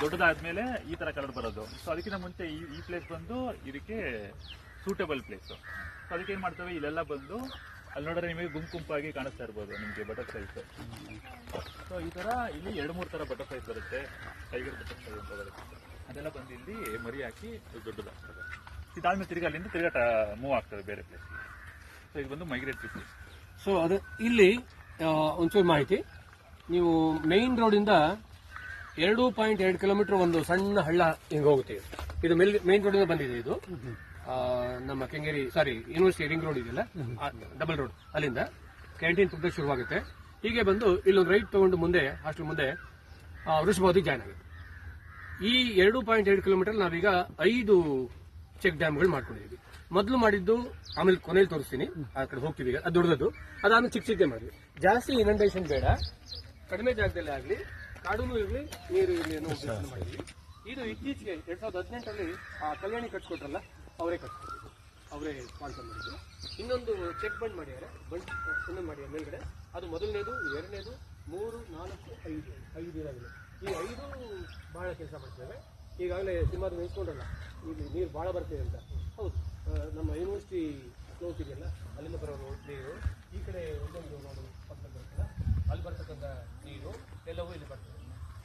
ದೊಡ್ಡದಾದ್ಮೇಲೆ ಈ ತರ ಕಲರ್ ಬರೋದು. ಸೊ ಅದಕ್ಕಿಂತ ಮುಂಚೆ ಈ ಪ್ಲೇಸ್ ಬಂದು ಇದಕ್ಕೆ ಸೂಟಬಲ್ ಪ್ಲೇಸ್. ಸೊ ಅದಕ್ಕೆ ಏನ್ ಮಾಡ್ತೇವೆ, ಇಲ್ಲೆಲ್ಲ ಬಂದು ಅಲ್ಲಿ ನೋಡಿದ್ರೆ ನಿಮಗೆ ಗುಂಪಾಗಿ ಕಾಣಿಸ್ತಾ ಇರ್ಬೋದು ನಿಮಗೆ ಬಟರ್ಫ್ಲೈಸ್. ಸೊ ಈ ತರ ಇಲ್ಲಿ 2-3 ತರ ಬಟರ್ಫ್ಲೈಸ್ ಬರುತ್ತೆ. ಟೈಗರ್ ಬಟರ್ಫ್ಲೈ ಅಂತ ಬರುತ್ತೆ. ಅದೆಲ್ಲ ಬಂದು ಇಲ್ಲಿ ಮರಿ ಹಾಕಿ ದೊಡ್ಡದಾಗ್ತದೆ. ಇದಾದ್ಮೇಲೆ ತಿರ್ಗಿ ಅಲ್ಲಿಂದ ತಿರ್ಗಾ ಮೂವ್ ಆಗ್ತದೆ ಬೇರೆ ಪ್ಲೇಸ್. ಸೊ ಇದು ಬಂದು ಮೈಗ್ರೇಟರಿ ಪ್ಲೇಸ್. ಸೊ ಅದು ಇಲ್ಲಿ ಒಂಚೂರು ಮಾಹಿತಿ. ನೀವು ಮೈನ್ ರೋಡಿಂದ 2.2 ಕಿಲೋಮೀಟರ್ ಒಂದು ಸಣ್ಣ ಹಳ್ಳ ಹಿಂಗೆ ಹೋಗುತ್ತೆ. ಇದು ಮೈನ್ ರೋಡಿಂದ ಬಂದಿದೆ. ಇದು ನಮ್ಮ ಕೆಂಗೇರಿ ಯೂನಿವರ್ಸಿಟಿ ರಿಂಗ್ ರೋಡ್ ಇದೆಯಲ್ಲ, ಡಬಲ್ ರೋಡ್, ಅಲ್ಲಿಂದ ಕ್ಯಾಂಟೀನ್ ಪಕ್ಕದ ಶುರುವಾಗುತ್ತೆ. ಹೀಗೆ ಬಂದು ಇಲ್ಲೊಂದು ರೈಟ್ ತಗೊಂಡು ಮುಂದೆ ಹಾಸ್ಟೆಲ್ ಮುಂದೆ ವೃಷಭಾವತಿ ಜಾಯ್ನ್ ಆಗುತ್ತೆ. ಈ 2.2 ಕಿಲೋಮೀಟರ್ ನಾವೀಗ 5 ಚೆಕ್ ಡ್ಯಾಮ್ಗಳು ಮಾಡ್ಕೊಂಡಿದ್ದೀವಿ. ಮೊದಲು ಮಾಡಿದ್ದು, ಆಮೇಲೆ ಕೊನೆಯಲ್ಲಿ ತೋರಿಸ್ತೀನಿ, ಆ ಕಡೆ ಹೋಗ್ತೀವಿ. ಈಗ ಅದು ದೊಡ್ಡದು, ಅದಾದ್ಮೇಲೆ ಚಿಕ್ಕ ಚಿಕ್ಕದೇ ಮಾಡಿದ್ವಿ. ಜಾಸ್ತಿ ಇನಂಡೇಷನ್ ಬೇಡ, ಕಡಿಮೆ ಜಾಗದಲ್ಲೇ ಆಗಲಿ, ಕಾಡೂನು ಇರಲಿ, ನೀರು ಇರಲಿ ಅನ್ನೋ ಉದ್ದೇಶ ಮಾಡಿದ್ವಿ. ಇದು ಇತ್ತೀಚೆಗೆ 2018ರಲ್ಲಿ ಕಲ್ಯಾಣಿ ಕಟ್ಸ್ಕೊಟ್ರಲ್ಲ, ಅವರೇ ಕಟ್ಸ್ಕೊಟ್ಟಿದ್ದು, ಅವರೇ ಸ್ಪಾನ್ಸರ್ ಮಾಡಿದ್ರು. ಇನ್ನೊಂದು ಚೆಕ್ ಬಂಡ್ ಮಾಡಿದ್ದಾರೆ, ಇನ್ನೊಂದು ಮಾಡಿದ್ದಾರೆ ಮೇಲ್ಗಡೆ. ಅದು ಮೊದಲನೇದು, ಎರಡನೇದು, 3, 4, 5 ಇರೋದಿಲ್ಲ. ಈ 5 ಬಹಳ ಕೆಲಸ ಮಾಡ್ತೇವೆ. ಈಗಾಗಲೇ ಸುಮಾರು ನಿಲ್ಸ್ಕೊಂಡ್ರಲ್ಲ, ಇಲ್ಲಿ ನೀರು ಭಾಳ ಬರ್ತಿದೆ ಅಂತ. ಹೌದು, ನಮ್ಮ ಯೂನಿವರ್ಸಿಟಿ ಕ್ಲೋಸ್ ಇದೆಯಲ್ಲ, ಅಲ್ಲಿಂದ ಬರೋ ನೀರು ಈ ಕಡೆ ಒಂದೊಂದು ಪಕ್ಕದಲ್ಲಿ ಬರ್ತಲ್ಲ, ಅಲ್ಲಿ ಬರ್ತಕ್ಕಂಥ ನೀರು ಎಲ್ಲವೂ ಇಲ್ಲಿ ಬರ್ತದೆ.